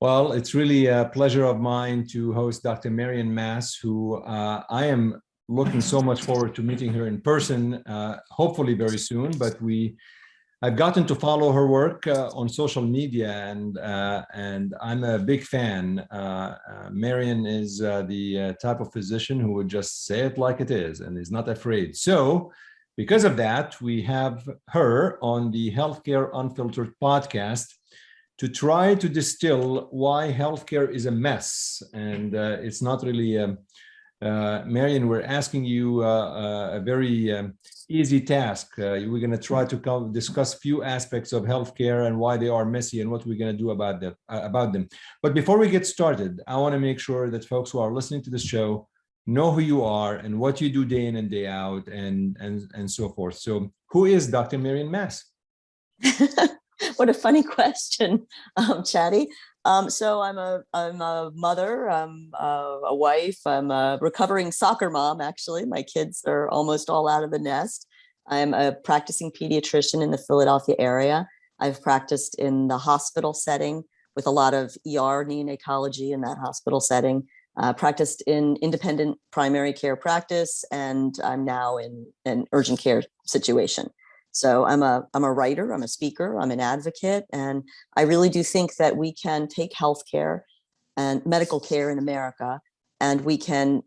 Well, it's really a pleasure of mine to host Dr. Marion Mass, who I am looking so much forward to meeting her in person, hopefully very soon. But I've gotten to follow her work on social media, and I'm a big fan. Marion is the type of physician who would just say it like it is and is not afraid. So, because of that, we have her on the Healthcare Unfiltered podcast to try to distill why healthcare is a mess. And it's not really, Marion, we're asking you a very easy task. We're going to try to discuss few aspects of healthcare and why they are messy and what we're going to do about them. But before we get started, I want to make sure that folks who are listening to this show know who you are and what you do day in and day out and so forth. So who is Dr. Marion Mass? What a funny question, Chatty. So I'm a mother, I'm a wife, I'm a recovering soccer mom, actually. My kids are almost all out of the nest. I'm a practicing pediatrician in the Philadelphia area. I've practiced in the hospital setting with a lot of ER neonatology in that hospital setting, practiced in independent primary care practice, and I'm now in an urgent care situation. So I'm a writer, I'm a speaker, I'm an advocate, and I really do think that we can take healthcare and medical care in America, and we can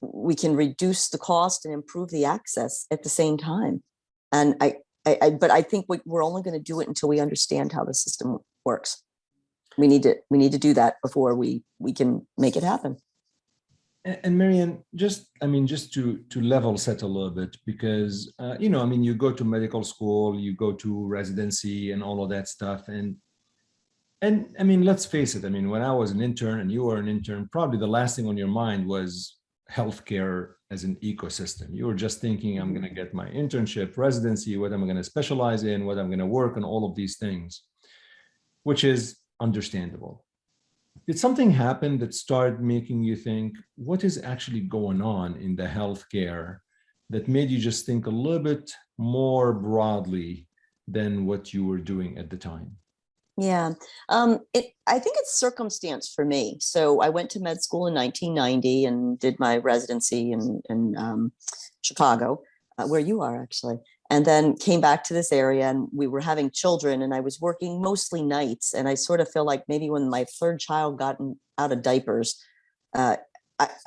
reduce the cost and improve the access at the same time. And but I think we're only going to do it until we understand how the system works. We need to do that before we can make it happen. And Marion, just to level set a little bit, because, you go to medical school, you go to residency and all of that stuff. And let's face it, when I was an intern and you were an intern, probably the last thing on your mind was healthcare as an ecosystem. You were just thinking, I'm going to get my internship, residency, what am I going to specialize in, what I'm going to work on, all of these things, which is understandable. Did something happen that started making you think, what is actually going on in the healthcare that made you just think a little bit more broadly than what you were doing at the time? Yeah, I think it's circumstance for me. So I went to med school in 1990 and did my residency in Chicago, where you are actually. And then came back to this area, and we were having children, and I was working mostly nights. And I sort of feel like maybe when my third child got out of diapers, I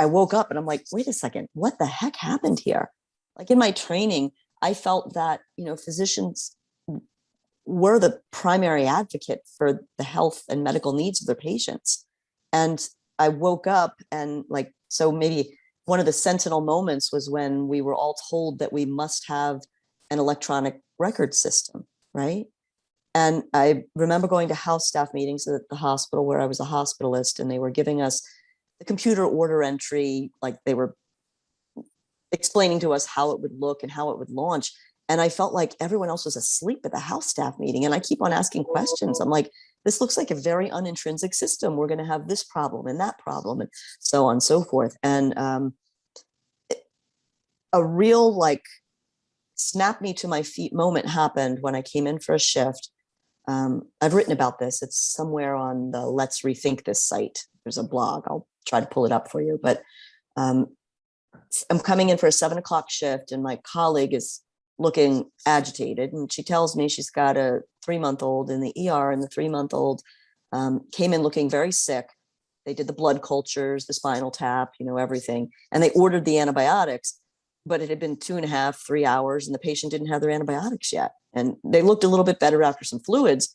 woke up and I'm like, wait a second, what the heck happened here? Like in my training, I felt that, physicians were the primary advocate for the health and medical needs of their patients. And I woke up and so maybe one of the sentinel moments was when we were all told that we must have an electronic record system, right? And I remember going to house staff meetings at the hospital where I was a hospitalist, and they were giving us the computer order entry, like they were explaining to us how it would look and how it would launch. And I felt like everyone else was asleep at the house staff meeting. And I keep on asking questions. I'm like, this looks like a very unintrinsic system. We're going to have this problem and that problem and so on and so forth. And a real snap me to my feet moment happened when I came in for a shift. I've written about this. It's somewhere on the Let's Rethink This site. There's a blog. I'll try to pull it up for you. But I'm coming in for a 7 o'clock shift, and my colleague is looking agitated. And she tells me she's got a 3-month-old in the ER, and the 3-month-old came in looking very sick. They did the blood cultures, the spinal tap, everything. And they ordered the antibiotics. But it had been 2.5, 3 hours, and the patient didn't have their antibiotics yet. And they looked a little bit better after some fluids.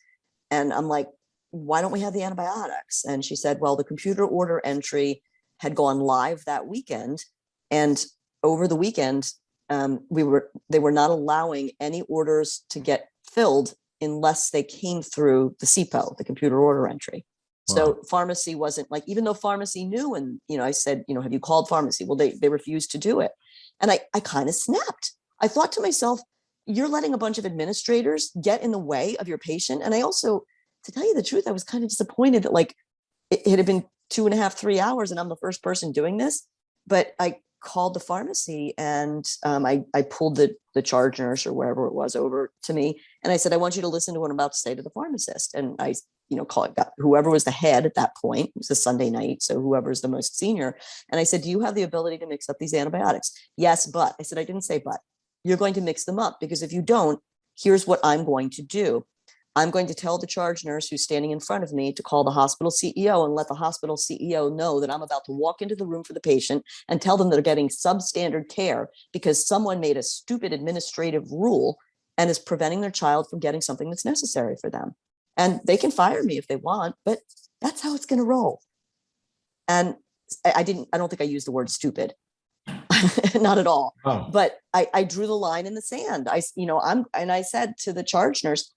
And I'm like, why don't we have the antibiotics? And she said, well, the computer order entry had gone live that weekend. And over the weekend, they were not allowing any orders to get filled unless they came through the CPO, the computer order entry. Wow. So pharmacy wasn't even though pharmacy knew, and, I said, have you called pharmacy? Well, they refused to do it. And I kind of snapped. I thought to myself, you're letting a bunch of administrators get in the way of your patient. And I also, to tell you the truth, I was kind of disappointed that it had been 2.5, 3 hours and I'm the first person doing this. But I called the pharmacy, and I pulled the charge nurse or wherever it was over to me. And I said, I want you to listen to what I'm about to say to the pharmacist. And I call it whoever was the head at that point. It was a Sunday night, so whoever's the most senior. And I said, do you have the ability to mix up these antibiotics? Yes, but. I said, I didn't say but. You're going to mix them up, because if you don't, here's what I'm going to do. I'm going to tell the charge nurse who's standing in front of me to call the hospital CEO and let the hospital CEO know that I'm about to walk into the room for the patient and tell them they're getting substandard care because someone made a stupid administrative rule and is preventing their child from getting something that's necessary for them. And they can fire me if they want, but that's how it's going to roll. And I don't think I used the word stupid. Not at all. Oh. But I drew the line in the sand. I said to the charge nurse,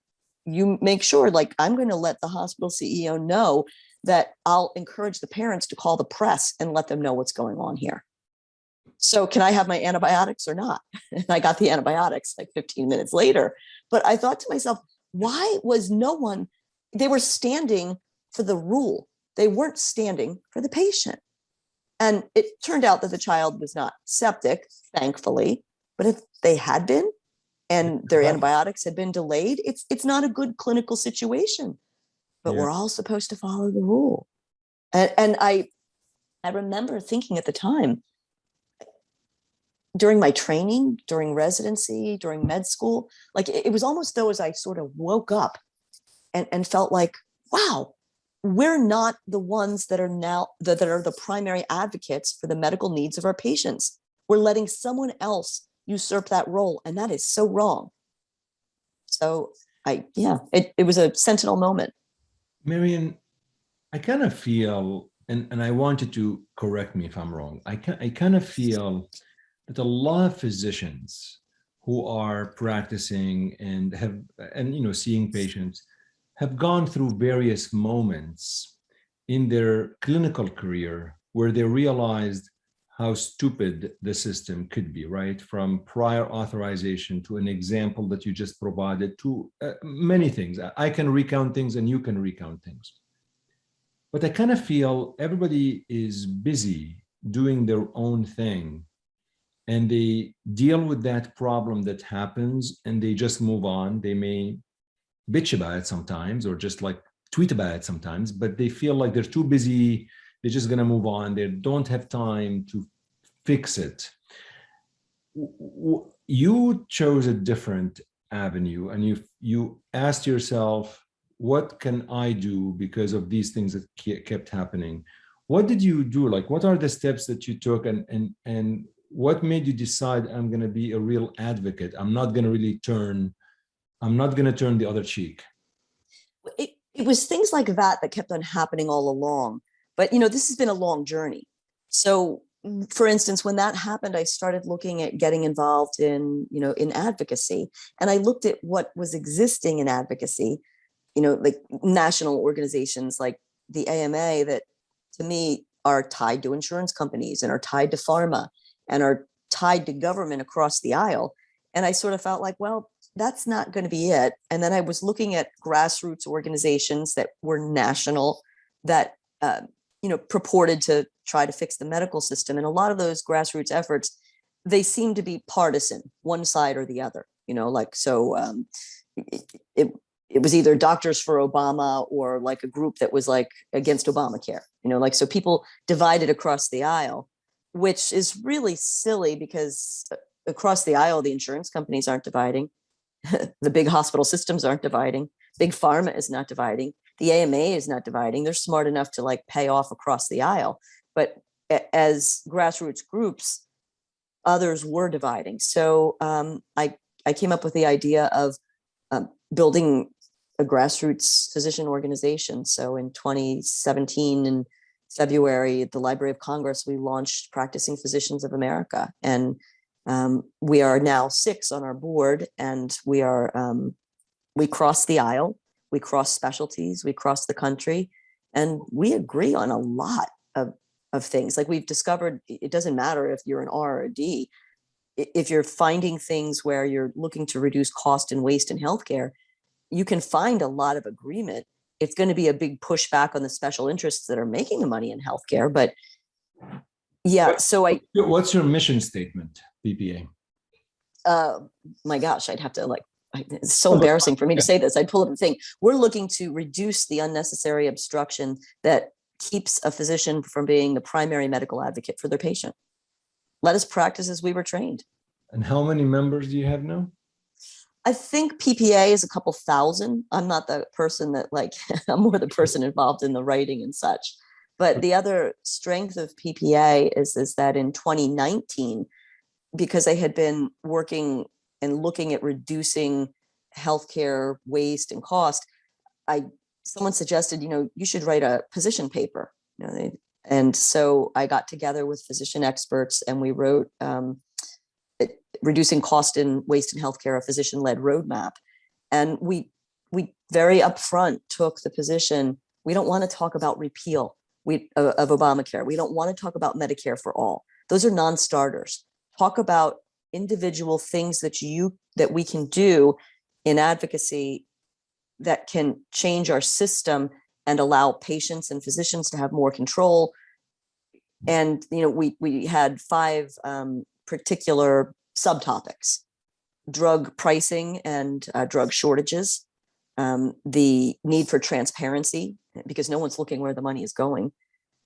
you make sure, like, I'm going to let the hospital CEO know that I'll encourage the parents to call the press and let them know what's going on here. So can I have my antibiotics or not? And I got the antibiotics like 15 minutes later. But I thought to myself, why was no one, they were standing for the rule. They weren't standing for the patient. And it turned out that the child was not septic, thankfully, but if they had been, and their antibiotics had been delayed, it's not a good clinical situation. But we're all supposed to follow the rule. And I remember thinking at the time, during my training, during residency, during med school, like it was almost though as I sort of woke up and felt like, wow, we're not the ones that are now that are the primary advocates for the medical needs of our patients. We're letting someone else usurp that role, and that is so wrong. So it was a sentinel moment. Marion, I kind of feel, and I want you to correct me if I'm wrong, I kind of feel that a lot of physicians who are practicing and seeing patients have gone through various moments in their clinical career where they realized how stupid the system could be, right? From prior authorization to an example that you just provided to many things. I can recount things and you can recount things. But I kind of feel everybody is busy doing their own thing and they deal with that problem that happens and they just move on. They may bitch about it sometimes or just like tweet about it sometimes, but they feel like they're too busy. They're just going to move on. They don't have time to fix it. You chose a different avenue and you asked yourself, what can I do because of these things that kept happening? What did you do? Like, what are the steps that you took and what made you decide I'm going to be a real advocate? I'm not going to turn the other cheek. It was things like that kept on happening all along. But, this has been a long journey. So, for instance, when that happened, I started looking at getting involved in advocacy. And I looked at what was existing in advocacy, like national organizations like the AMA that to me are tied to insurance companies and are tied to pharma and are tied to government across the aisle. And I sort of felt like, well, that's not going to be it. And then I was looking at grassroots organizations that were national that, purported to try to fix the medical system. And a lot of those grassroots efforts, they seem to be partisan, one side or the other, it was either Doctors for Obama or like a group that was like against Obamacare, so people divided across the aisle, which is really silly because across the aisle, the insurance companies aren't dividing. The big hospital systems aren't dividing. Big pharma is not dividing. The AMA is not dividing. They're smart enough to like pay off across the aisle. But as grassroots groups, others were dividing. So I came up with the idea of building a grassroots physician organization. So in 2017, in February, at the Library of Congress, we launched Practicing Physicians of America. And we are now 6 on our board, and we cross the aisle, we cross specialties, we cross the country, and we agree on a lot of things. Like we've discovered, it doesn't matter if you're an R or a D. If you're finding things where you're looking to reduce cost and waste in healthcare, you can find a lot of agreement. It's going to be a big pushback on the special interests that are making the money in healthcare, but yeah. What's your mission statement, BPA? My gosh, I'd have to like it's so embarrassing for me to say this. I'd pull up and think, we're looking to reduce the unnecessary obstruction that keeps a physician from being the primary medical advocate for their patient. Let us practice as we were trained. And how many members do you have now? I think PPA is a couple thousand. I'm not the person that I'm more the person involved in the writing and such. But the other strength of PPA is that in 2019, because I had been working and looking at reducing healthcare waste and cost, someone suggested, you should write a position paper. And so I got together with physician experts and we wrote Reducing Cost in Waste in Healthcare, a physician-led roadmap. And we very upfront took the position, we don't want to talk about repeal of Obamacare. We don't want to talk about Medicare for all. Those are non-starters. Talk about individual things that we can do in advocacy that can change our system and allow patients and physicians to have more control. And we had 5 particular subtopics: drug pricing and drug shortages, the need for transparency, because no one's looking where the money is going,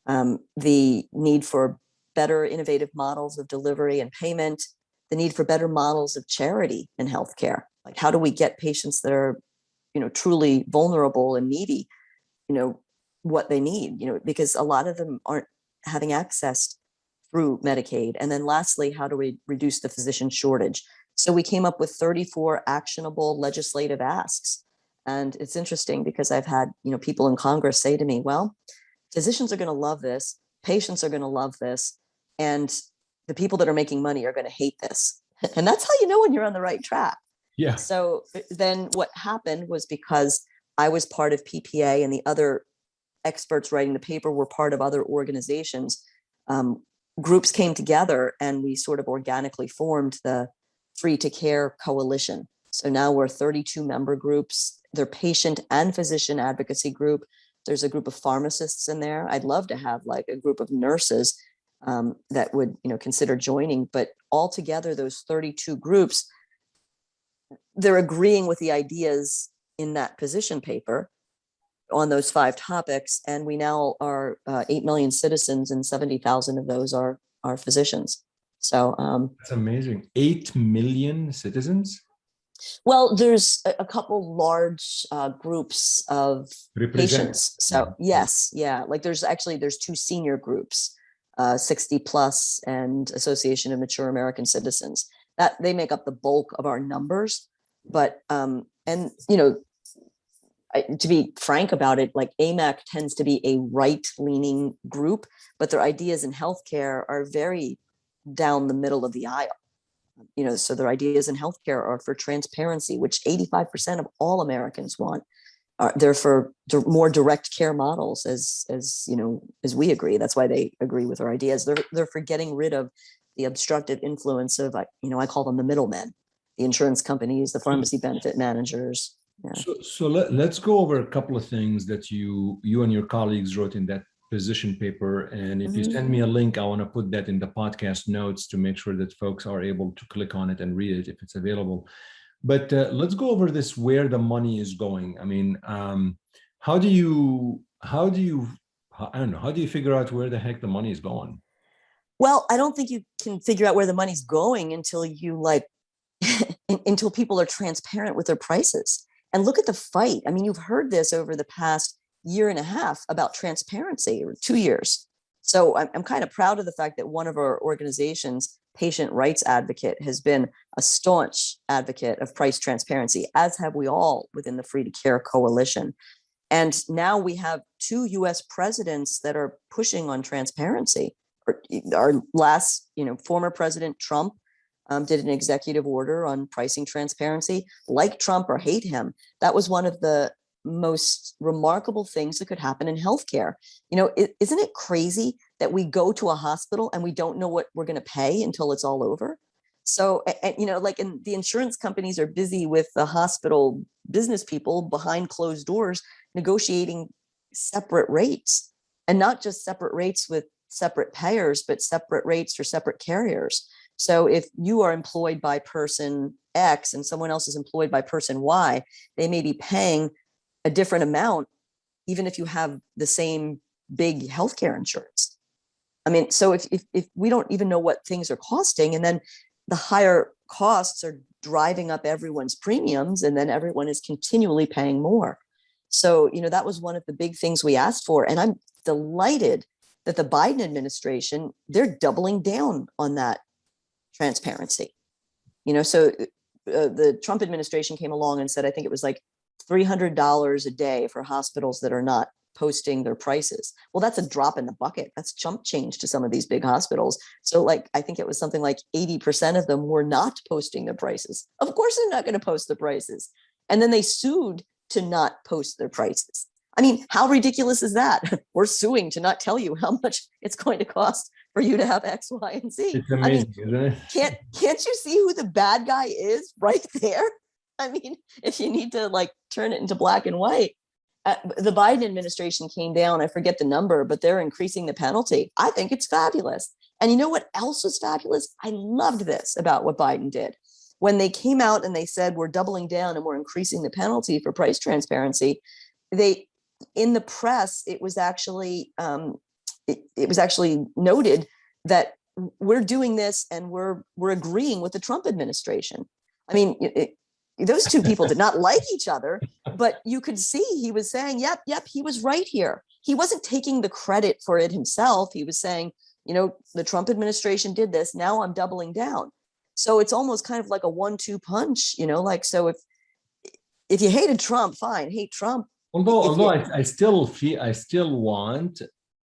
the need for better innovative models of delivery and payment, the need for better models of charity in healthcare. Like, how do we get patients that are, truly vulnerable and needy, what they need, because a lot of them aren't having access through Medicaid. And then lastly, how do we reduce the physician shortage? So we came up with 34 actionable legislative asks. And it's interesting because I've had, people in Congress say to me, well, physicians are going to love this, patients are going to love this, and the people that are making money are going to hate this. And that's how you know when you're on the right track. Yeah. So then what happened was, because I was part of PPA and the other experts writing the paper were part of other organizations, groups came together and we sort of organically formed the Free to Care Coalition. So now we're 32 member groups. They're patient and physician advocacy group. There's a group of pharmacists in there. I'd love to have a group of nurses that would, consider joining. But altogether, those 32 groups, they're agreeing with the ideas in that position paper on those 5 topics. And we now are 8 million citizens, and 70,000 of those are physicians. So that's amazing. 8 million citizens? Well, there's a couple large groups of patients. So yes, yeah. There's 2 senior groups, 60 plus and Association of Mature American Citizens. That they make up the bulk of our numbers. But to be frank about it, AMAC tends to be a right-leaning group, but their ideas in healthcare are very down the middle of the aisle. So their ideas in healthcare are for transparency, which 85% of all Americans want. They're for more direct care models, as we agree. That's why they agree with our ideas. They're for getting rid of the obstructive influence of, I call them the middlemen, the insurance companies, the pharmacy benefit managers. Yeah. So let's go over a couple of things that you and your colleagues wrote in that position paper. And if you send me a link, I want to put that in the podcast notes to make sure that folks are able to click on it and read it if it's available. But let's go over this, where the money is going. I mean, how do you figure out where the heck the money is going? Well, I don't think you can figure out where the money's going until until people are transparent with their prices. And look at the fight. I mean, you've heard this over the past year and a half about transparency, or 2 years. So I'm kind of proud of the fact that one of our organizations, Patient Rights Advocate, has been a staunch advocate of price transparency, as have we all within the Free to Care Coalition. And now we have 2 US presidents that are pushing on transparency. Our last, former President Trump did an executive order on pricing transparency. Like Trump or hate him, that was one of the most remarkable things that could happen in healthcare. Isn't it crazy that we go to a hospital and we don't know what we're going to pay until it's all over? So, and the insurance companies are busy with the hospital business people behind closed doors negotiating separate rates, and not just separate rates with separate payers, but separate rates for separate carriers. So if you are employed by person X and someone else is employed by person Y, they may be paying a different amount, even if you have the same big healthcare insurance. I mean, so if we don't even know what things are costing, and then the higher costs are driving up everyone's premiums, and then everyone is continually paying more. So, that was one of the big things we asked for. And I'm delighted that the Biden administration, they're doubling down on that transparency. So the Trump administration came along and said, I think it was like $300 a day for hospitals that are not posting their prices. Well, that's a drop in the bucket. That's chump change to some of these big hospitals. So I think it was something like 80% of them were not posting their prices. Of course, they're not going to post the prices. And then they sued to not post their prices. I mean, how ridiculous is that? We're suing to not tell you how much it's going to cost for you to have X, Y, and Z. It's amazing, isn't it? Can't you see who the bad guy is right there? I mean, if you need to turn it into black and white, the Biden administration came down. I forget the number, but they're increasing the penalty. I think it's fabulous. And you know what else was fabulous? I loved this about what Biden did. When they came out and they said, we're doubling down and we're increasing the penalty for price transparency, in the press, it was actually noted that we're doing this and we're agreeing with the Trump administration. I mean, those two people did not like each other, but you could see he was saying, yep, he was right here. He wasn't taking the credit for it himself. He was saying, the Trump administration did this. Now I'm doubling down. So it's almost kind of like a 1-2 punch, so if you hated Trump, fine, hate Trump. Although I still want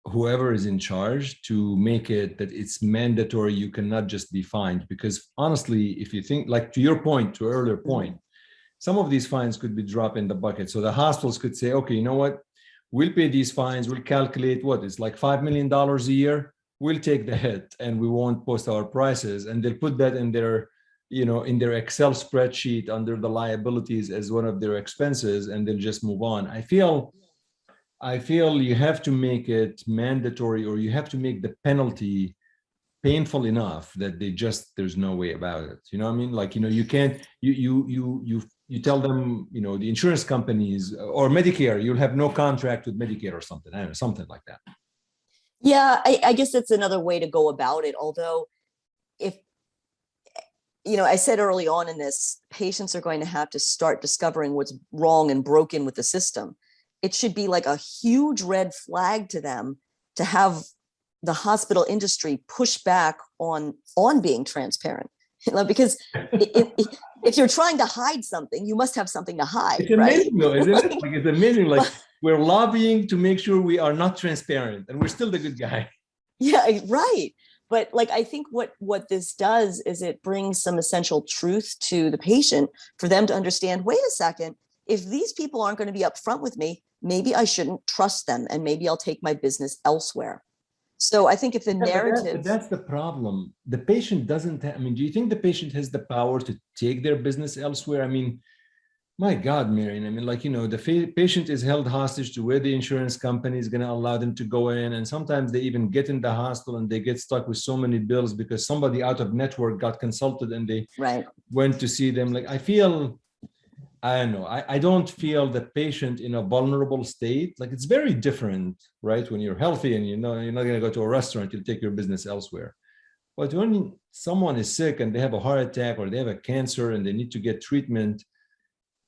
whoever is in charge to make it that it's mandatory. You cannot just be fined, because honestly, if you think, to your earlier point, some of these fines could be dropped in the bucket. So the hospitals could say, okay, you know what? We'll pay these fines. We'll calculate it's like $5 million a year. We'll take the hit and we won't post our prices. And they'll put that in their Excel spreadsheet under the liabilities as one of their expenses, and they'll just move on. I feel you have to make it mandatory, or you have to make the penalty painful enough that there's no way about it. You know what I mean? You can't, you tell them, the insurance companies or Medicare, you'll have no contract with Medicare or something. I don't know, something like that. Yeah, I guess that's another way to go about it. Although if, I said early on in this, patients are going to have to start discovering what's wrong and broken with the system. It should be like a huge red flag to them to have the hospital industry push back on being transparent. Because if you're trying to hide something, you must have something to hide. It's amazing, right? though, isn't it? It's amazing. We're lobbying to make sure we are not transparent, and we're still the good guy. Yeah, right. But I think what this does is it brings some essential truth to the patient for them to understand, wait a second, if these people aren't going to be upfront with me, maybe I shouldn't trust them, and maybe I'll take my business elsewhere. So I think if the narrative... That's the problem. The patient doesn't have, do you think the patient has the power to take their business elsewhere? My God, Marion, the patient is held hostage to where the insurance company is going to allow them to go in. And sometimes they even get in the hospital and they get stuck with so many bills because somebody out of network got consulted and they went to see them. I don't know. I don't feel the patient in a vulnerable state. It's very different, right? When you're healthy and you're not going to go to a restaurant, you'll take your business elsewhere. But when someone is sick and they have a heart attack or they have a cancer and they need to get treatment,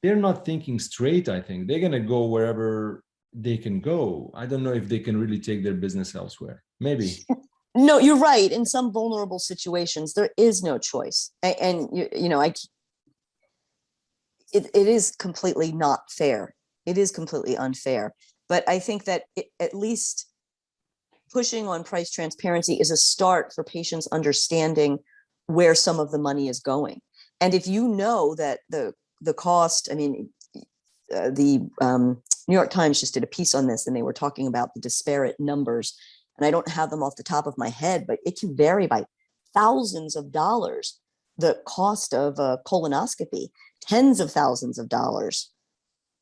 they're not thinking straight. I think they're going to go wherever they can go. I don't know if they can really take their business elsewhere. Maybe. No, you're right. In some vulnerable situations, there is no choice. And it is completely not fair. It is completely unfair. But I think that at least pushing on price transparency is a start for patients understanding where some of the money is going. And if you know that the cost, the New York Times just did a piece on this, and they were talking about the disparate numbers. And I don't have them off the top of my head, but it can vary by thousands of dollars. The cost of a colonoscopy, tens of thousands of dollars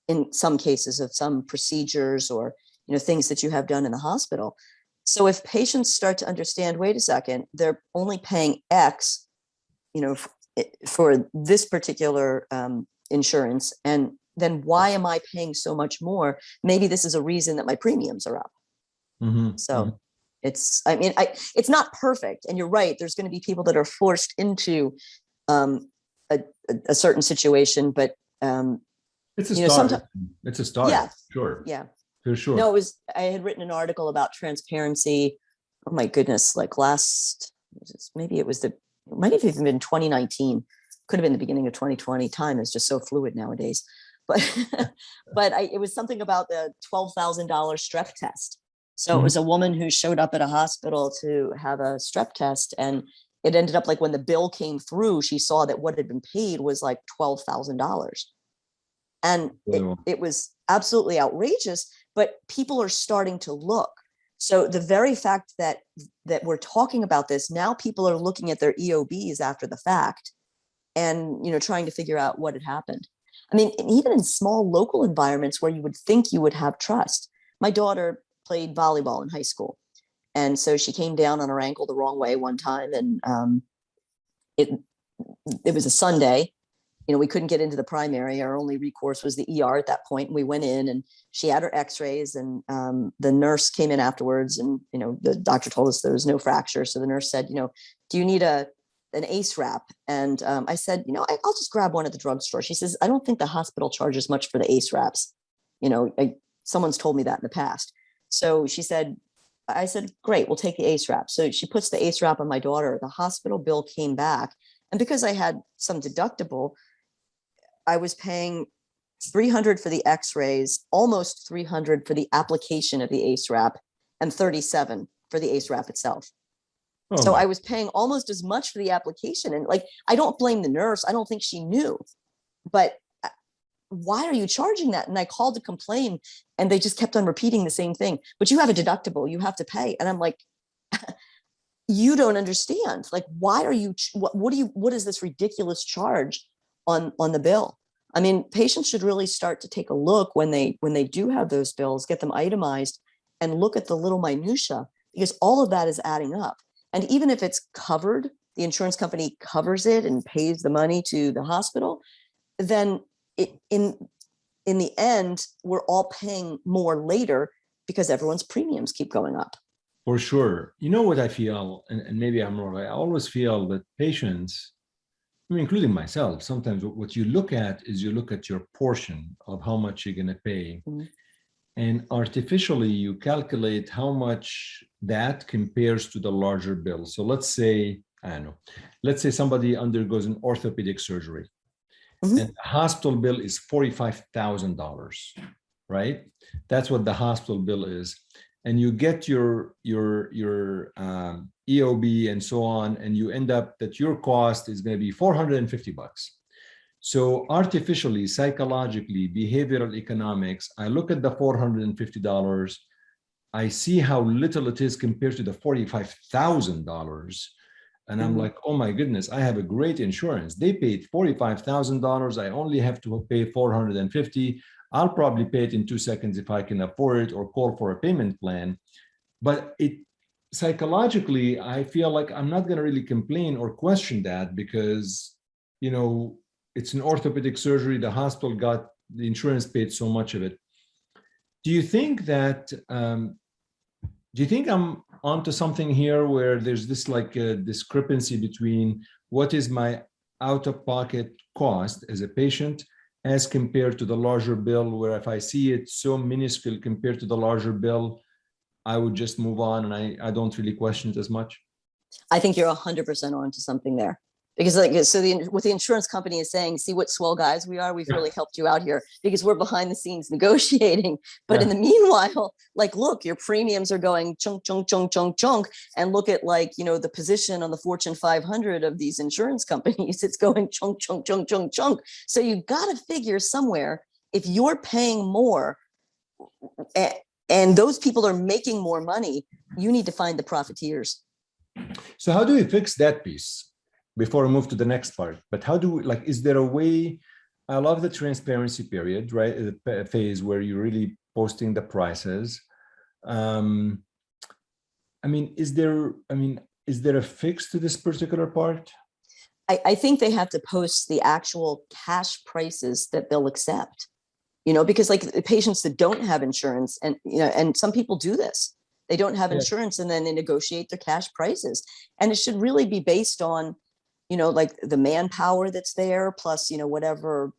in some cases of some procedures or things that you have done in the hospital. So if patients start to understand, wait a second, they're only paying X for this particular insurance, and then why am I paying so much more? Maybe this is a reason that my premiums are up. So it's, I mean, it's not perfect, and you're right. There's going to be people that are forced into a certain situation, but it's a start. It's a start. Yeah, Sure. Yeah. For sure. No, I had written an article about transparency. Oh my goodness, like maybe it might have even been 2019. Could have been the beginning of 2020. Time is just so fluid nowadays. But it was something about the $12,000 strep test. So it was a woman who showed up at a hospital to have a strep test, and it ended up like when the bill came through, she saw that what had been paid was like $12,000. And it was absolutely outrageous, but people are starting to look. So the very fact that we're talking about this, now people are looking at their EOBs after the fact and, trying to figure out what had happened. I mean, even in small local environments where you would think you would have trust. My daughter played volleyball in high school. And so she came down on her ankle the wrong way one time. And it was a Sunday. We couldn't get into the primary. Our only recourse was the ER at that point. And we went in and she had her x-rays, and the nurse came in afterwards, and, the doctor told us there was no fracture. So the nurse said, do you need an ACE wrap? And I said, I'll just grab one at the drugstore. She says, I don't think the hospital charges much for the ACE wraps. Someone's told me that in the past. So I said, great, we'll take the ACE wrap. So she puts the ACE wrap on my daughter. The hospital bill came back. And because I had some deductible, I was paying $300 for the x-rays, almost $300 for the application of the ACE wrap, and $37 for the ACE wrap itself. So I was paying almost as much for the application. And I don't blame the nurse. I don't think she knew, but why are you charging that? And I called to complain, and they just kept on repeating the same thing. But you have a deductible, you have to pay. And I'm like, you don't understand. Why are you, what is this ridiculous charge on the bill? I mean, patients should really start to take a look when they do have those bills, get them itemized, and look at the little minutia, because all of that is adding up. And even if it's covered, the insurance company covers it and pays the money to the hospital, then in the end, we're all paying more later because everyone's premiums keep going up. For sure. You know what I feel, and maybe I'm wrong, I always feel that patients, including myself, sometimes what you look at is you look at your portion of how much you're going to pay. And artificially, you calculate how much that compares to the larger bill. So let's say, let's say somebody undergoes an orthopedic surgery. And the hospital bill is $45,000, right? That's what the hospital bill is. And you get your EOB and so on, and you end up that your cost is going to be $450. So artificially, psychologically, behavioral economics, I look at the $450, I see how little it is compared to the $45,000. And I'm like, oh my goodness, I have a great insurance. They paid $45,000. I only have to pay $450. I'll probably pay it in 2 seconds if I can afford it, or call for a payment plan. But psychologically, I feel like I'm not going to really complain or question that, because, it's an orthopedic surgery. The hospital got the insurance paid so much of it. Do you think that, do you think I'm onto something here where there's this a discrepancy between what is my out-of-pocket cost as a patient as compared to the larger bill, where if I see it so minuscule compared to the larger bill, I would just move on and I don't really question it as much? I think you're 100% onto something there. Because what the insurance company is saying, see what swell guys we are, we've really helped you out here because we're behind the scenes negotiating. But in the meanwhile, look, your premiums are going chunk, chunk, chunk, chunk, chunk. And look at the position on the Fortune 500 of these insurance companies, it's going chunk, chunk, chunk, chunk, chunk. So you've got to figure somewhere, if you're paying more and those people are making more money, you need to find the profiteers. So how do we fix that piece? Before we move to the next part, but how do we, is there a way? I love the transparency period, right? The phase where you're really posting the prices. Is there a fix to this particular part? I think they have to post the actual cash prices that they'll accept, because like the patients that don't have insurance, and, and some people do this, they don't have Yeah. insurance and then they negotiate their cash prices. And it should really be based on, like the manpower that's there, plus, whatever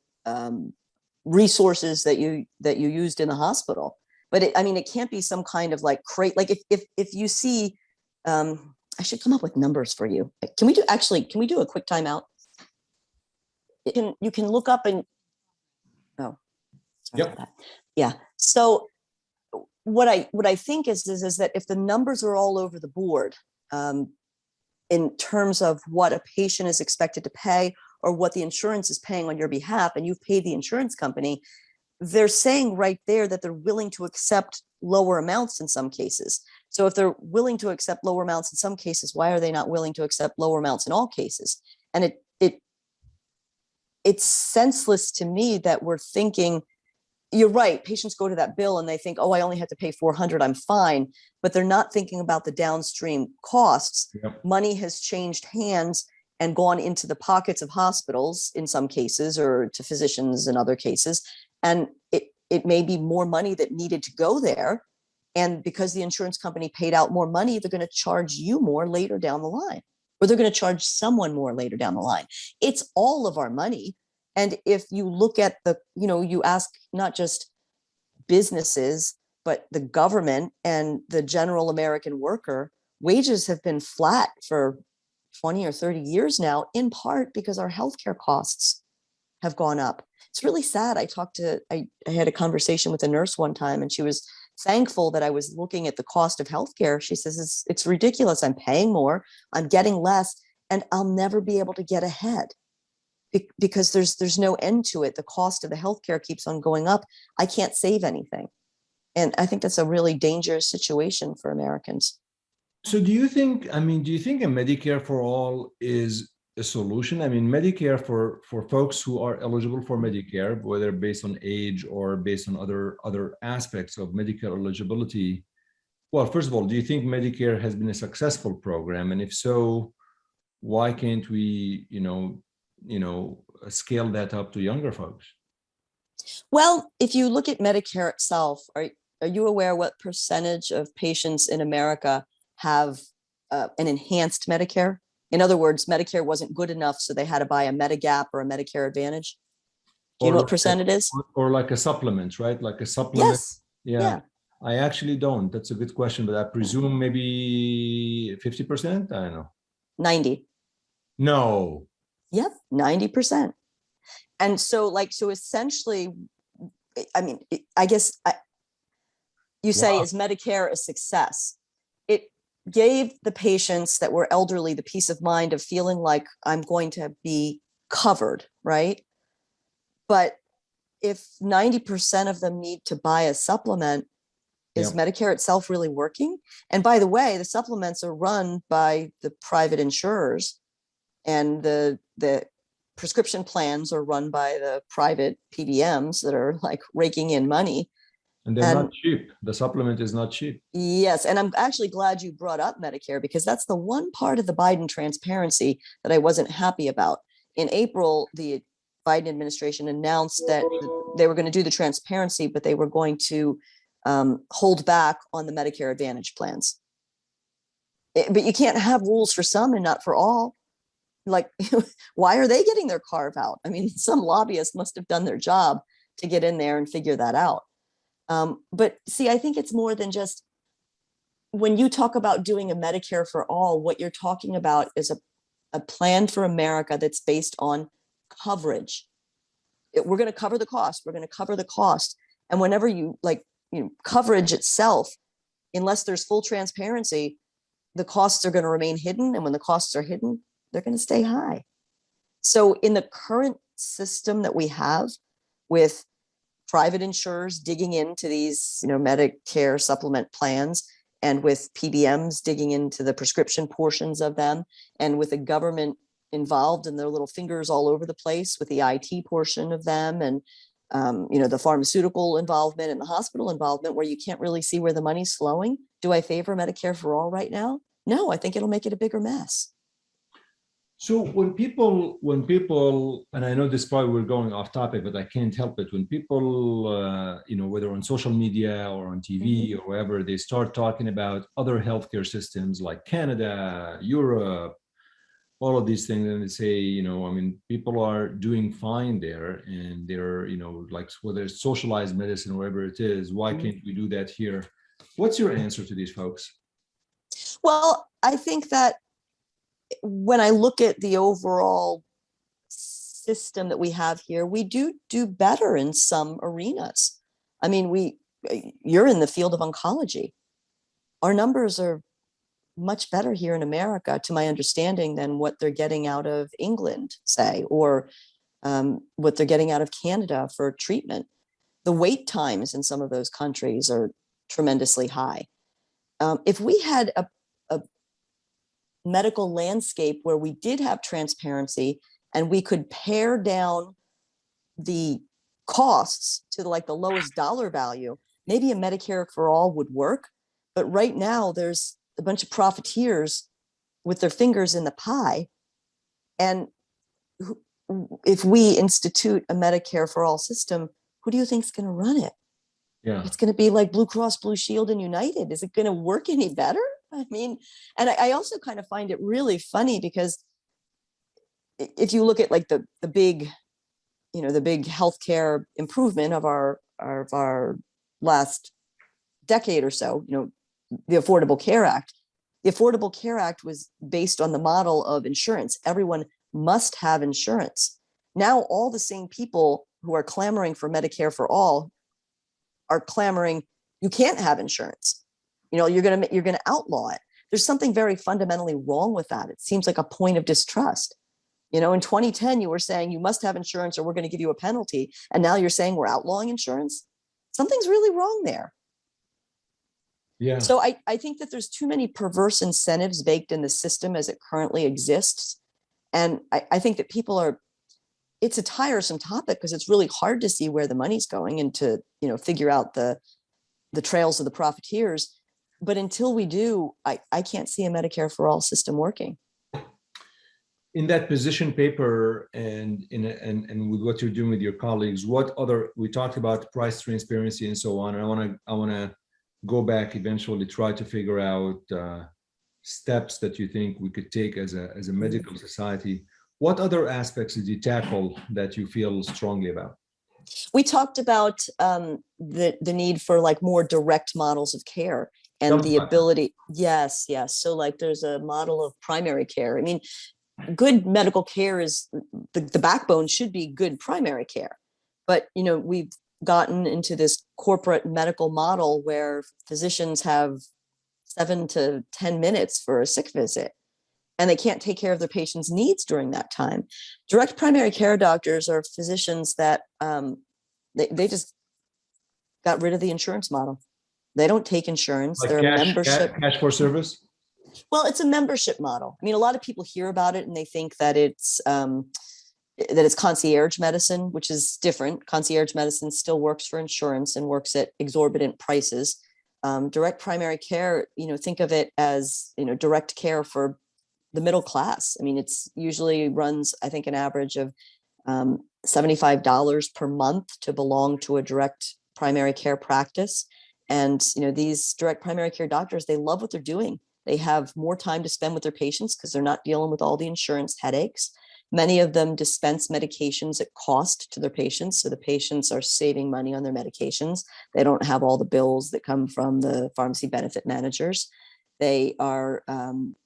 resources that you used in the hospital. But it can't be some kind of like like if you see, I should come up with numbers for you. Can we do a quick timeout? You can look up and, oh, sorry Yep. about that. Yeah. So what I think is that if the numbers are all over the board, in terms of what a patient is expected to pay or what the insurance is paying on your behalf, and you've paid the insurance company, they're saying right there that they're willing to accept lower amounts in some cases. So if they're willing to accept lower amounts in some cases, why are they not willing to accept lower amounts in all cases? And it's senseless to me that we're thinking, you're right, patients go to that bill and they think, oh, I only have to pay $400, I'm fine. But they're not thinking about the downstream costs. Yep. Money has changed hands and gone into the pockets of hospitals in some cases, or to physicians in other cases. And it may be more money that needed to go there. And because the insurance company paid out more money, they're going to charge you more later down the line, or they're going to charge someone more later down the line. It's all of our money. And if you look at you ask not just businesses, but the government and the general American worker, wages have been flat for 20 or 30 years now, in part because our healthcare costs have gone up. It's really sad. I had a conversation with a nurse one time, and she was thankful that I was looking at the cost of healthcare. She says, it's ridiculous. I'm paying more, I'm getting less, and I'll never be able to get ahead because there's no end to it. The cost of the healthcare keeps on going up. I can't save anything. And I think that's a really dangerous situation for Americans. So do you think a Medicare for all is a solution? I mean, Medicare for folks who are eligible for Medicare, whether based on age or based on other aspects of medical eligibility. Well, first of all, do you think Medicare has been a successful program? And if so, why can't we, scale that up to younger folks? Well, if you look at Medicare itself, are you aware what percentage of patients in America have an enhanced Medicare? In other words, Medicare wasn't good enough, so they had to buy a Medigap or a Medicare Advantage. Do you know what percent it is? Or like a supplement, right? Like a supplement. Yes. Yeah. I actually don't. That's a good question, but I presume maybe 50%. I don't know. 90. No. Yep, 90%. And so essentially, I guess you say, is Medicare a success? It gave the patients that were elderly the peace of mind of feeling like I'm going to be covered, right? But if 90% of them need to buy a supplement, is Medicare itself really working? And by the way, the supplements are run by the private insurers, and the prescription plans are run by the private PBMs that are like raking in money. And they're not cheap. The supplement is not cheap. Yes. And I'm actually glad you brought up Medicare, because that's the one part of the Biden transparency that I wasn't happy about. In April, the Biden administration announced that they were going to do the transparency, but they were going to hold back on the Medicare Advantage plans. But you can't have rules for some and not for all. Like, why are they getting their carve out? I mean, some lobbyist must have done their job to get in there and figure that out. But see, I think it's more than just, when you talk about doing a Medicare for all, what you're talking about is a plan for America that's based on coverage. We're going to cover the cost. We're going to cover the cost. And whenever coverage itself, unless there's full transparency, the costs are going to remain hidden. And when the costs are hidden, they're going to stay high. So in the current system that we have, with private insurers digging into these, Medicare supplement plans, and with PBMs digging into the prescription portions of them, and with the government involved and their little fingers all over the place with the IT portion of them, and the pharmaceutical involvement and the hospital involvement, where you can't really see where the money's flowing. Do I favor Medicare for all right now? No, I think it'll make it a bigger mess. So when people, and I know this probably we're going off topic, but I can't help it. When people, whether on social media or on TV or wherever, they start talking about other healthcare systems like Canada, Europe, all of these things, and they say, people are doing fine there, and they're, like whether it's socialized medicine or whatever it is, why can't we do that here? What's your answer to these folks? Well, I think that when I look at the overall system that we have here, we do better in some arenas. I mean, you're in the field of oncology. Our numbers are much better here in America, to my understanding, than what they're getting out of England, say, or what they're getting out of Canada for treatment. The wait times in some of those countries are tremendously high. If we had a medical landscape where we did have transparency and we could pare down the costs to like the lowest dollar value, maybe a Medicare for all would work. But right now there's a bunch of profiteers with their fingers in the pie. And if we institute a Medicare for all system, who do you think is going to run it? Yeah. It's going to be like Blue Cross Blue Shield and United. Is it going to work any better? I mean, and I also kind of find it really funny because if you look at like the big, the big healthcare improvement of our last decade or so, the Affordable Care Act. The Affordable Care Act was based on the model of insurance. Everyone must have insurance. Now, all the same people who are clamoring for Medicare for all are clamoring, you can't have insurance. You're going to outlaw it. There's something very fundamentally wrong with that. It seems like a point of distrust. In 2010, you were saying you must have insurance or we're going to give you a penalty. And now you're saying we're outlawing insurance. Something's really wrong there. Yeah. So I think that there's too many perverse incentives baked in the system as it currently exists. And I think that it's a tiresome topic because it's really hard to see where the money's going and to, figure out the trails of the profiteers. But until we do, I can't see a Medicare for all system working. In that position paper and with what you're doing with your colleagues, we talked about price transparency and so on. And I want to go back eventually, try to figure out steps that you think we could take as a medical society. What other aspects did you tackle that you feel strongly about? We talked about the need for like more direct models of care and the ability. Yes. So like there's a model of primary care. I mean, good medical care is the backbone should be good primary care. But, we've gotten into this corporate medical model where physicians have 7 to 10 minutes for a sick visit and they can't take care of their patients' needs during that time. Direct primary care doctors are physicians that they just got rid of the insurance model. They don't take insurance. Like They're a membership. Cash for service? Well, it's a membership model. I mean, a lot of people hear about it and they think that it's concierge medicine, which is different. Concierge medicine still works for insurance and works at exorbitant prices. Direct primary care, think of it as, direct care for the middle class. I mean, it's usually runs, I think, an average of $75 per month to belong to a direct primary care practice. And, these direct primary care doctors, they love what they're doing. They have more time to spend with their patients because they're not dealing with all the insurance headaches. Many of them dispense medications at cost to their patients. So the patients are saving money on their medications. They don't have all the bills that come from the pharmacy benefit managers. They are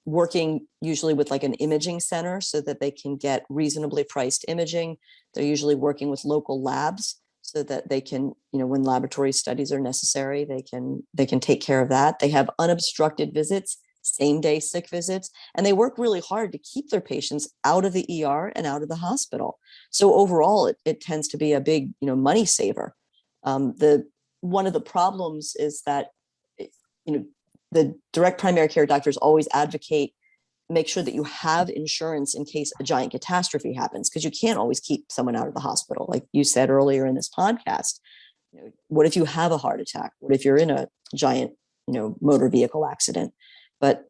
working usually with like an imaging center so that they can get reasonably priced imaging. They're usually working with local labs so that they can, when laboratory studies are necessary, they can take care of that. They have unobstructed visits, same day sick visits, and they work really hard to keep their patients out of the ER and out of the hospital. So overall, it tends to be a big, money saver. One of the problems is that, the direct primary care doctors always advocate, make sure that you have insurance in case a giant catastrophe happens, because you can't always keep someone out of the hospital. Like you said earlier in this podcast, what if you have a heart attack? What if you're in a giant, motor vehicle accident? But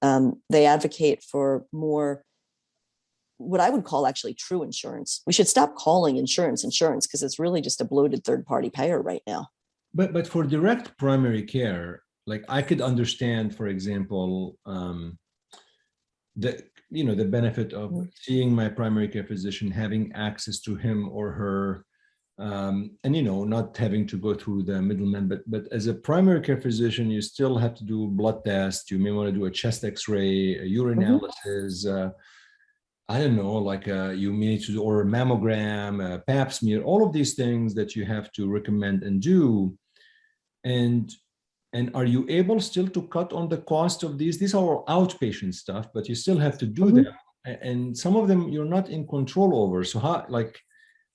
they advocate for more what I would call actually true insurance. We should stop calling insurance because it's really just a bloated third-party payer right now. But for direct primary care, like I could understand, for example, the benefit of seeing my primary care physician, having access to him or her, and not having to go through the middleman. But as a primary care physician, you still have to do blood tests. You may want to do a chest X-ray, a urine analysis. I don't know, like you may need to do or a mammogram, a pap smear, all of these things that you have to recommend and do. And are you able still to cut on the cost of these? These are all outpatient stuff, but you still have to do them. And some of them you're not in control over. So how, like,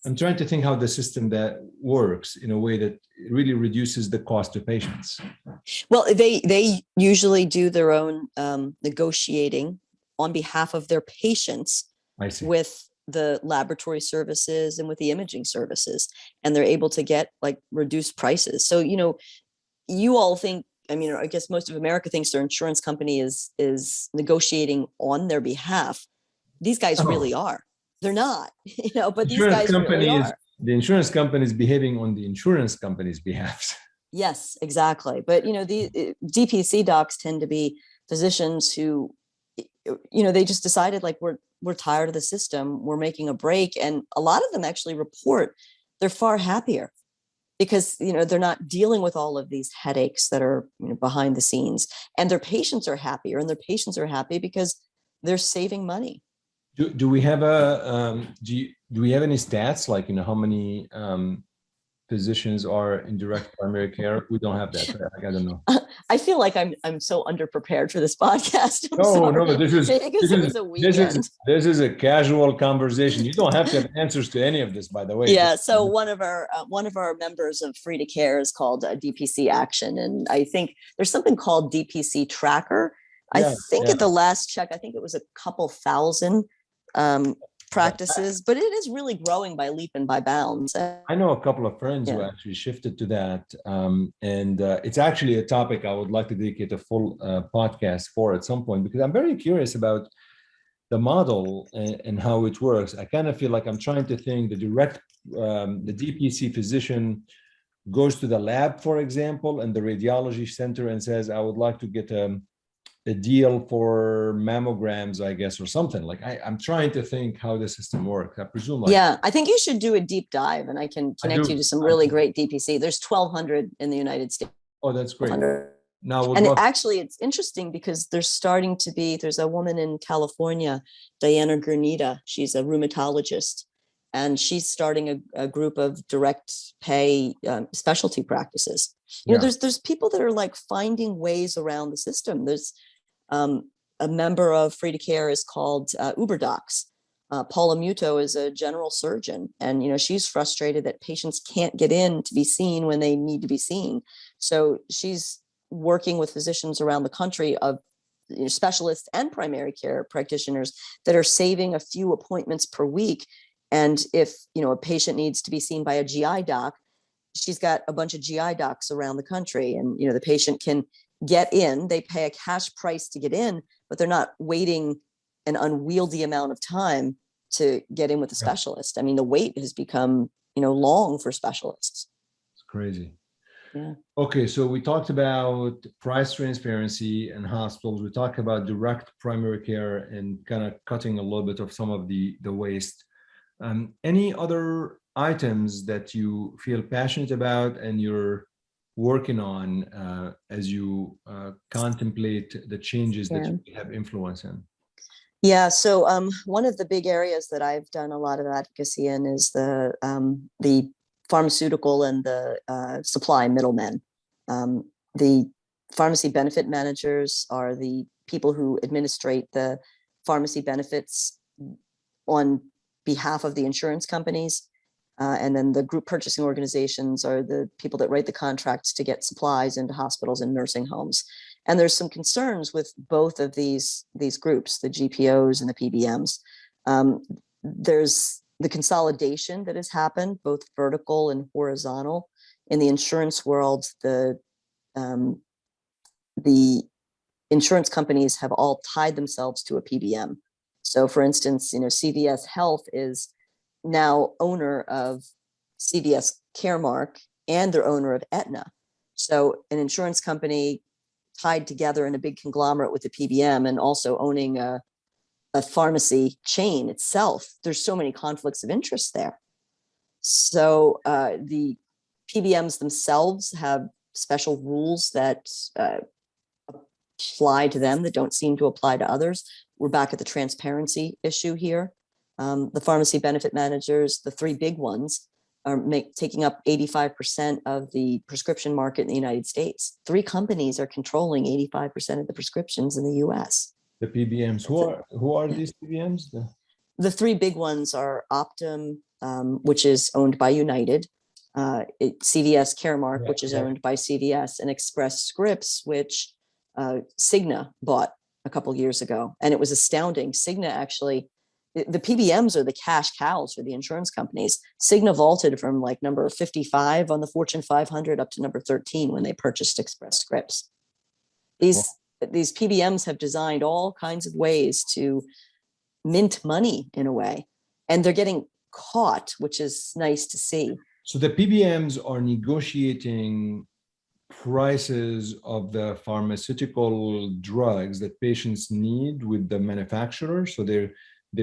I'm trying to think how the system that works in a way that really reduces the cost to patients. Well, they usually do their own negotiating on behalf of their patients with the laboratory services and with the imaging services, and they're able to get like reduced prices. So, you all think, I mean, I guess most of America thinks their insurance company is negotiating on their behalf. These guys really are. They're not, but these guys really are. The insurance company is behaving on the insurance company's behalf. Yes, exactly. But, the DPC docs tend to be physicians who, they just decided like, we're tired of the system. We're making a break. And a lot of them actually report they're far happier because, they're not dealing with all of these headaches that are behind the scenes, and their patients are happier, and their patients are happy because they're saving money. Do we have do we have any stats, like, how many physicians are in direct primary care? We don't have that. I don't know. I feel like I'm so underprepared for this podcast. No, this is a casual conversation. You don't have to have answers to any of this, by the way. Yeah. So one of our members of Free to Care is called DPC Action, and I think there's something called DPC Tracker. I think at the last check, I think it was a couple thousand practices, but it is really growing by leap and by bounds. I know a couple of friends who actually shifted to that, and it's actually a topic I would like to dedicate a full podcast for at some point, because I'm very curious about the model and how it works. I kind of feel like I'm trying to think the DPC physician goes to the lab, for example, and the radiology center and says, I would like to get a deal for mammograms, I guess, or something. Like I'm trying to think how the system works. I presume. I think you should do a deep dive, and I can connect you to some really great DPC. There's 1,200 in the United States. Oh, that's great. Now, actually, it's interesting because there's a woman in California, Diana Granita. She's a rheumatologist, and she's starting a group of direct pay specialty practices. There's people that are like finding ways around the system. There's a member of Free to Care is called UberDocs. Paula Muto is a general surgeon, and she's frustrated that patients can't get in to be seen when they need to be seen. So she's working with physicians around the country of specialists and primary care practitioners that are saving a few appointments per week. And if a patient needs to be seen by a GI doc, she's got a bunch of GI docs around the country, and the patient can get in. They pay a cash price to get in, but they're not waiting an unwieldy amount of time to get in with a specialist. I mean, the wait has become long for specialists. It's crazy. Yeah. Okay, so we talked about price transparency in hospitals. We talked about direct primary care and kind of cutting a little bit of some of the waste. Any other items that you feel passionate about and you're working on as you contemplate the changes that you have influence in? Yeah, so one of the big areas that I've done a lot of advocacy in is the pharmaceutical and the supply middlemen. The pharmacy benefit managers are the people who administrate the pharmacy benefits on behalf of the insurance companies. And then the group purchasing organizations are the people that write the contracts to get supplies into hospitals and nursing homes. And there's some concerns with both of these groups, the GPOs and the PBMs. There's the consolidation that has happened, both vertical and horizontal. In the insurance world, the insurance companies have all tied themselves to a PBM. So for instance, CVS Health is now owner of CVS Caremark, and they're owner of Aetna. So an insurance company tied together in a big conglomerate with the PBM and also owning a pharmacy chain itself, there's so many conflicts of interest there. So the PBMs themselves have special rules that apply to them that don't seem to apply to others. We're back at the transparency issue here. The pharmacy benefit managers, the three big ones, are taking up 85% of the prescription market in the United States. Three companies are controlling 85% of the prescriptions in the US. The PBMs. Who are these PBMs? The three big ones are Optum, which is owned by United, CVS Caremark, which is owned by CVS, and Express Scripts, which Cigna bought a couple years ago. And it was astounding. Cigna actually, the PBMs are the cash cows for the insurance companies. Cigna vaulted from like number 55 on the Fortune 500 up to number 13 when they purchased Express Scripts. These PBMs have designed all kinds of ways to mint money in a way, and they're getting caught, which is nice to see. So the PBMs are negotiating prices of the pharmaceutical drugs that patients need with the manufacturer. So they're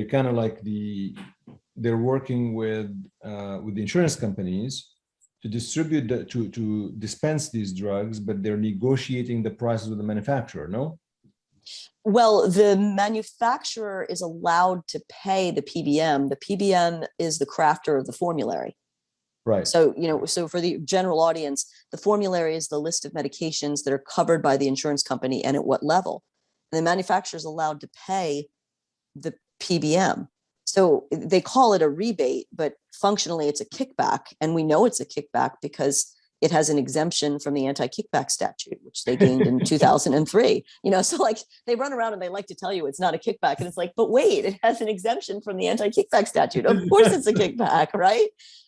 kind of like they're working with the insurance companies to distribute to dispense these drugs, but they're negotiating the prices with the manufacturer. No. Well, the manufacturer is allowed to pay the PBM. The PBM is the crafter of the formulary. Right. So, so for the general audience, the formulary is the list of medications that are covered by the insurance company and at what level. And the manufacturer is allowed to pay the PBM. So they call it a rebate, but functionally it's a kickback. And we know it's a kickback because it has an exemption from the anti-kickback statute, which they gained in 2003. So like they run around and they like to tell you it's not a kickback. And it's like, but wait, it has an exemption from the anti-kickback statute. Of course it's a kickback, right?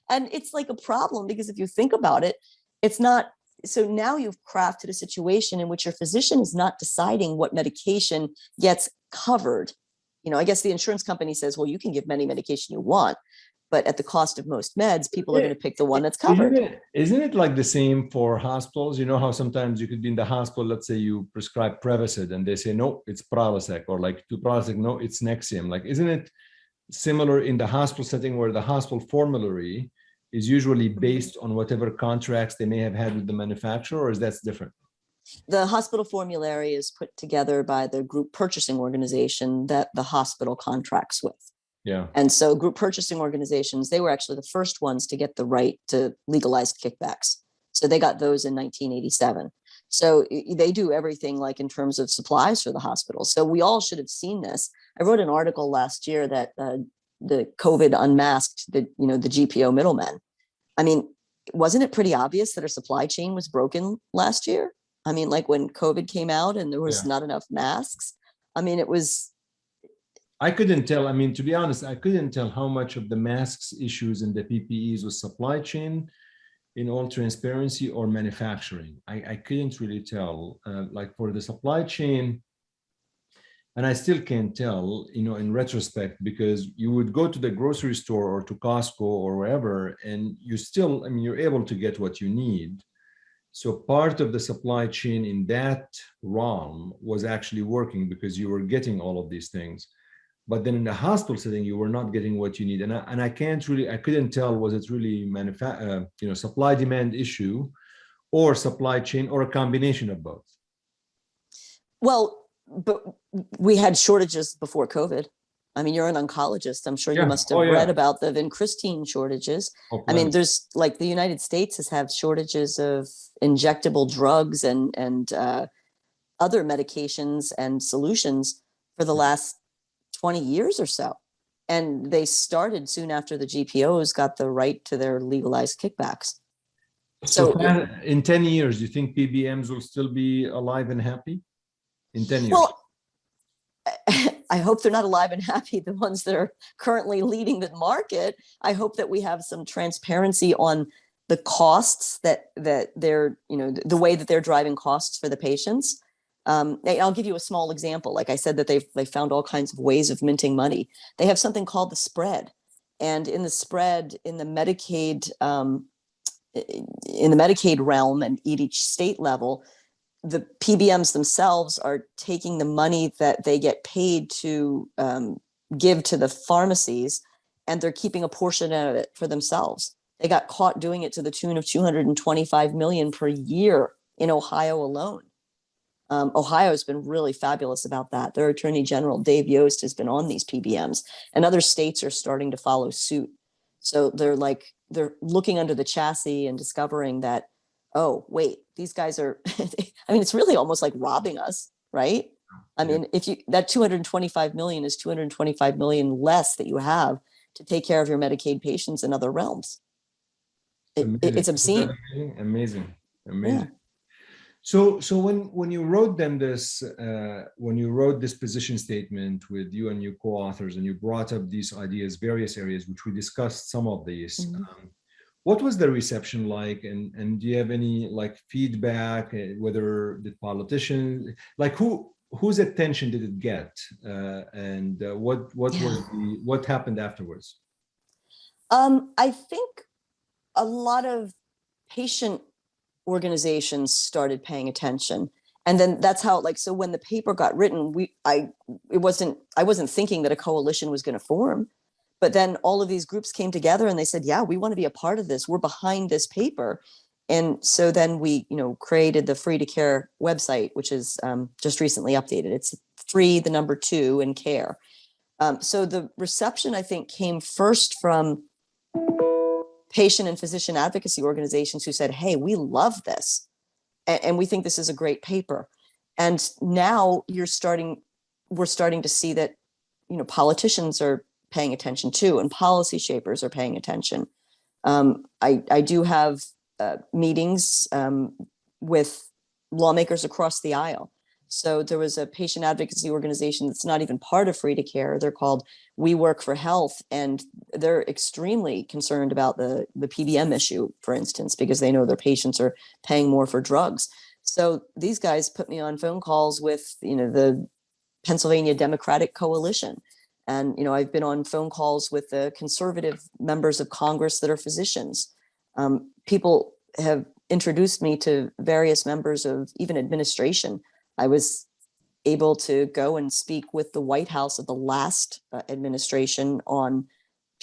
And it's like a problem because if you think about it, it's not. So now you've crafted a situation in which your physician is not deciding what medication gets covered. I guess the insurance company says, well, you can give any medication you want, but at the cost of most meds, people are going to pick the one that's covered. Isn't it like the same for hospitals? You know how sometimes you could be in the hospital, let's say you prescribe Prevacid and they say, no, it's Prilosec, or like to Prilosec, no, it's Nexium. Like, isn't it similar in the hospital setting where the hospital formulary is usually based on whatever contracts they may have had with the manufacturer, or is that different? The hospital formulary is put together by the group purchasing organization that the hospital contracts with. Yeah. And so group purchasing organizations, they were actually the first ones to get the right to legalize kickbacks. So they got those in 1987. So they do everything like in terms of supplies for the hospital. So we all should have seen this. I wrote an article last year that the COVID unmasked the GPO middlemen. I mean, wasn't it pretty obvious that our supply chain was broken last year? I mean, like when COVID came out and there was not enough masks. I mean, it was. I couldn't tell. I mean, to be honest, I couldn't tell how much of the masks issues and the PPEs was supply chain, in all transparency, or manufacturing. I couldn't really tell. Like for the supply chain, and I still can't tell, in retrospect, because you would go to the grocery store or to Costco or wherever, and you're able to get what you need. So part of the supply chain in that realm was actually working because you were getting all of these things. But then in the hospital setting, you were not getting what you need. And I couldn't tell, was it really supply demand issue or supply chain or a combination of both? Well, but we had shortages before COVID. I mean, you're an oncologist. I'm sure you must have read about the vincristine shortages. I mean, there's like the United States has had shortages of injectable drugs and other medications and solutions for the last 20 years or so. And they started soon after the GPOs got the right to their legalized kickbacks. So in 10 years, do you think PBMs will still be alive and happy? In 10 years? Well, I hope they're not alive and happy, the ones that are currently leading the market. I hope that we have some transparency on the costs that they're, the way that they're driving costs for the patients. I'll give you a small example. Like I said, that they found all kinds of ways of minting money. They have something called the spread, and in the spread in the Medicaid realm and at each state level, the PBMs themselves are taking the money that they get paid to give to the pharmacies, and they're keeping a portion of it for themselves. They got caught doing it to the tune of $225 million per year in Ohio alone. Ohio has been really fabulous about that. Their Attorney General, Dave Yost, has been on these PBMs, and other states are starting to follow suit. So they're looking under the chassis and discovering that, oh, wait, these guys are, I mean, it's really almost like robbing us, right? I mean, that 225 million is 225 million less that you have to take care of your Medicaid patients in other realms. It's obscene. Amazing. Yeah. So when you wrote them this, when you wrote this position statement with you and your co-authors, and you brought up these ideas, various areas, which we discussed some of these, what was the reception like? And do you have any like feedback, whether the politicians, like whose attention did it get? And what happened afterwards? I think a lot of patient organizations started paying attention, and then that's how, like, so when the paper got written, I wasn't thinking that a coalition was going to form, but then all of these groups came together and they said, yeah, we want to be a part of this, we're behind this paper. And so then we created the Free to Care website, which is just recently updated. It's free, the number 2, and care. So the reception, I think, came first from patient and physician advocacy organizations who said, hey, we love this, and we think this is a great paper. And now we're starting to see that, politicians are paying attention too, and policy shapers are paying attention. I do have meetings with lawmakers across the aisle. So there was a patient advocacy organization that's not even part of Free to Care. They're called We Work for Health, and they're extremely concerned about the PBM issue, for instance, because they know their patients are paying more for drugs. So these guys put me on phone calls with, the Pennsylvania Democratic Coalition. And, I've been on phone calls with the conservative members of Congress that are physicians. People have introduced me to various members of even administration. I was able to go and speak with the White House of the last administration on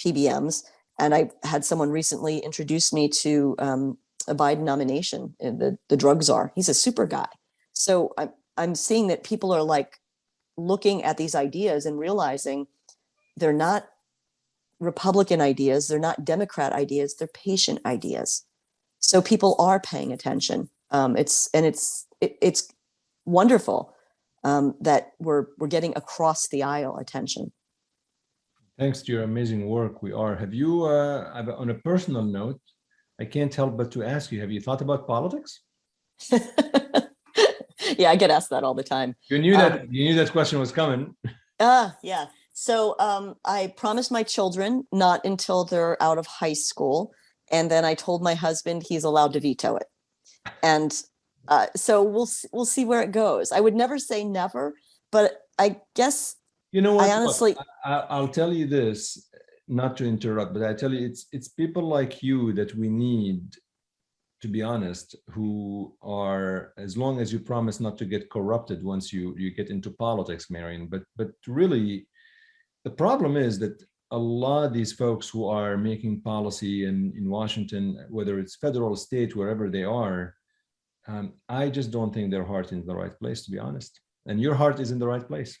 PBMs. And I had someone recently introduce me to a Biden nomination, the drug czar. He's a super guy. So I'm seeing that people are like looking at these ideas and realizing they're not Republican ideas, they're not Democrat ideas, they're patient ideas. So people are paying attention. It's wonderful that we're getting across the aisle attention. Thanks to your amazing work, we are. Have you, on a personal note, I can't help but to ask you, have you thought about politics? Yeah, I get asked that all the time. You knew that question was coming. Yeah. So I promised my children not until they're out of high school. And then I told my husband he's allowed to veto it. And so we'll see where it goes. I would never say never, but I guess, you know what, I honestly, I'll tell you this, not to interrupt, but I tell you, it's people like you that we need, to be honest, who are, as long as you promise not to get corrupted once you get into politics, Marion, but really, the problem is that a lot of these folks who are making policy in Washington, whether it's federal, state, wherever they are, I just don't think their heart is in the right place, to be honest. And your heart is in the right place.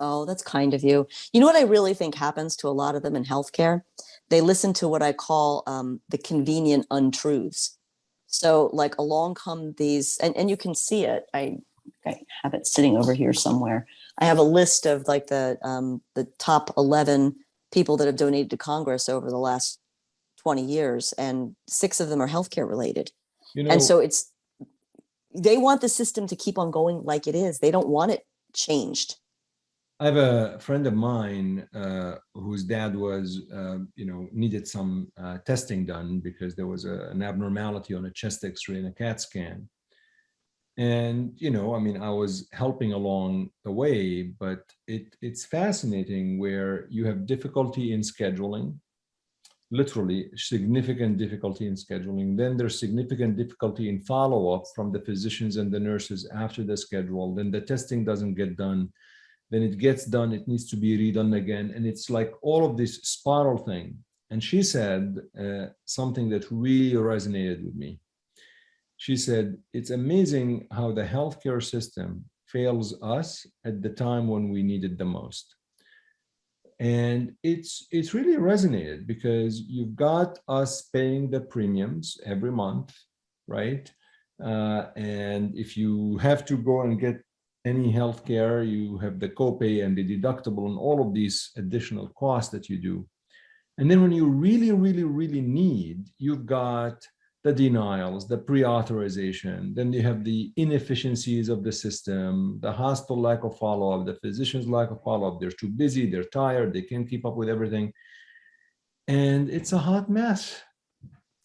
Oh, that's kind of you. You know what I really think happens to a lot of them in healthcare? They listen to what I call the convenient untruths. So like along come these, and you can see it. I have it sitting over here somewhere. I have a list of like the top 11 people that have donated to Congress over the last 20 years, and 6 of them are healthcare related. And so they want the system to keep on going like it is. They don't want it changed. I have a friend of mine whose dad was, needed some testing done because there was an abnormality on a chest X-ray and a CAT scan. And, I mean, I was helping along the way, but it's fascinating where you have difficulty in scheduling, literally significant difficulty in scheduling. Then there's significant difficulty in follow-up from the physicians and the nurses after the schedule. Then the testing doesn't get done. Then it gets done, it needs to be redone again. And it's like all of this spiral thing. And she said something that really resonated with me. She said, it's amazing how the healthcare system fails us at the time when we need it the most. And it's really resonated because you've got us paying the premiums every month, right? And if you have to go and get any healthcare, you have the copay and the deductible and all of these additional costs that you do. And then when you really, really, really need, you've got the denials, the pre-authorization, then you have the inefficiencies of the system, the hospital lack of follow-up, the physician's lack of follow-up. They're too busy, they're tired, they can't keep up with everything. And it's a hot mess.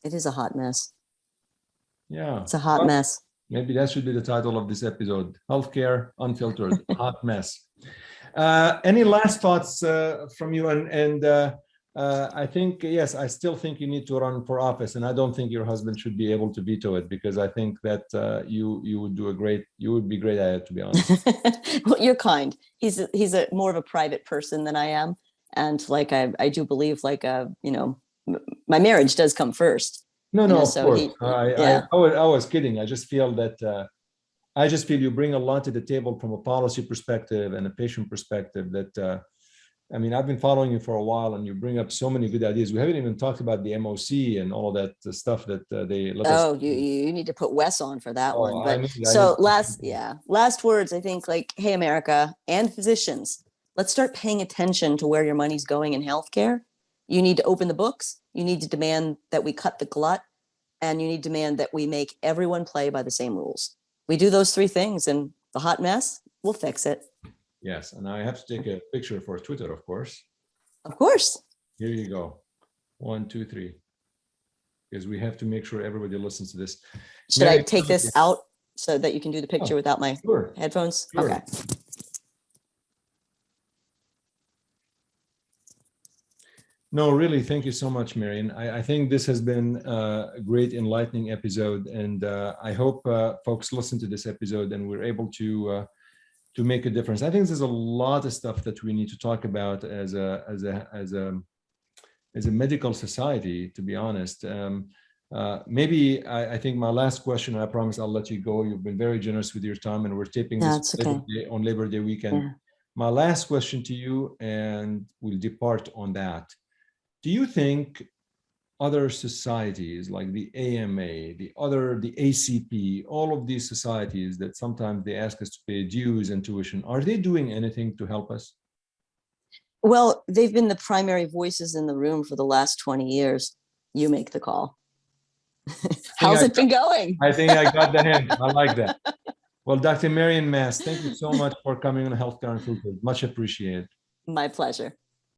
It is a hot mess. Yeah. It's a hot mess. Maybe that should be the title of this episode, Healthcare Unfiltered, Hot Mess. Any last thoughts from you? And I think, yes, I still think you need to run for office, and I don't think your husband should be able to veto it, because I think that you would be great at it, to be honest. Well, you're kind. He's a more of a private person than I am. And like, I do believe like, my marriage does come first. No, of so course. I was kidding. I just feel that, you bring a lot to the table from a policy perspective and a patient perspective that, I mean, I've been following you for a while, and you bring up so many good ideas. We haven't even talked about the MOC and all of that stuff that they let us. Oh, you need to put Wes on for that one. But last words, I think, like, hey, America and physicians, let's start paying attention to where your money's going in healthcare. You need to open the books. You need to demand that we cut the glut, and you need to demand that we make everyone play by the same rules. We do those three things, and the hot mess, we'll fix it. Yes, and I have to take a picture for Twitter, of course. Of course. Here you go. 1, 2, 3. Because we have to make sure everybody listens to this. Should I take this out so that you can do the picture without my headphones? Sure. Okay. No, really, thank you so much, Marion. I think this has been a great, enlightening episode, and I hope folks listen to this episode and we're able to make a difference. I think there's a lot of stuff that we need to talk about as a medical society, to be honest. Maybe I think my last question, I promise I'll let you go. You've been very generous with your time, and we're taping this on Labor Day weekend. Yeah. My last question to you, and we'll depart on that. Do you think other societies like the AMA, the ACP, all of these societies that sometimes they ask us to pay dues and tuition, are they doing anything to help us? Well, they've been the primary voices in the room for the last 20 years. You make the call. How's it been going? I think I got the hint. I like that. Well, Dr. Marion Mass, thank you so much for coming on Healthcare Unfiltered. Much appreciated. My pleasure.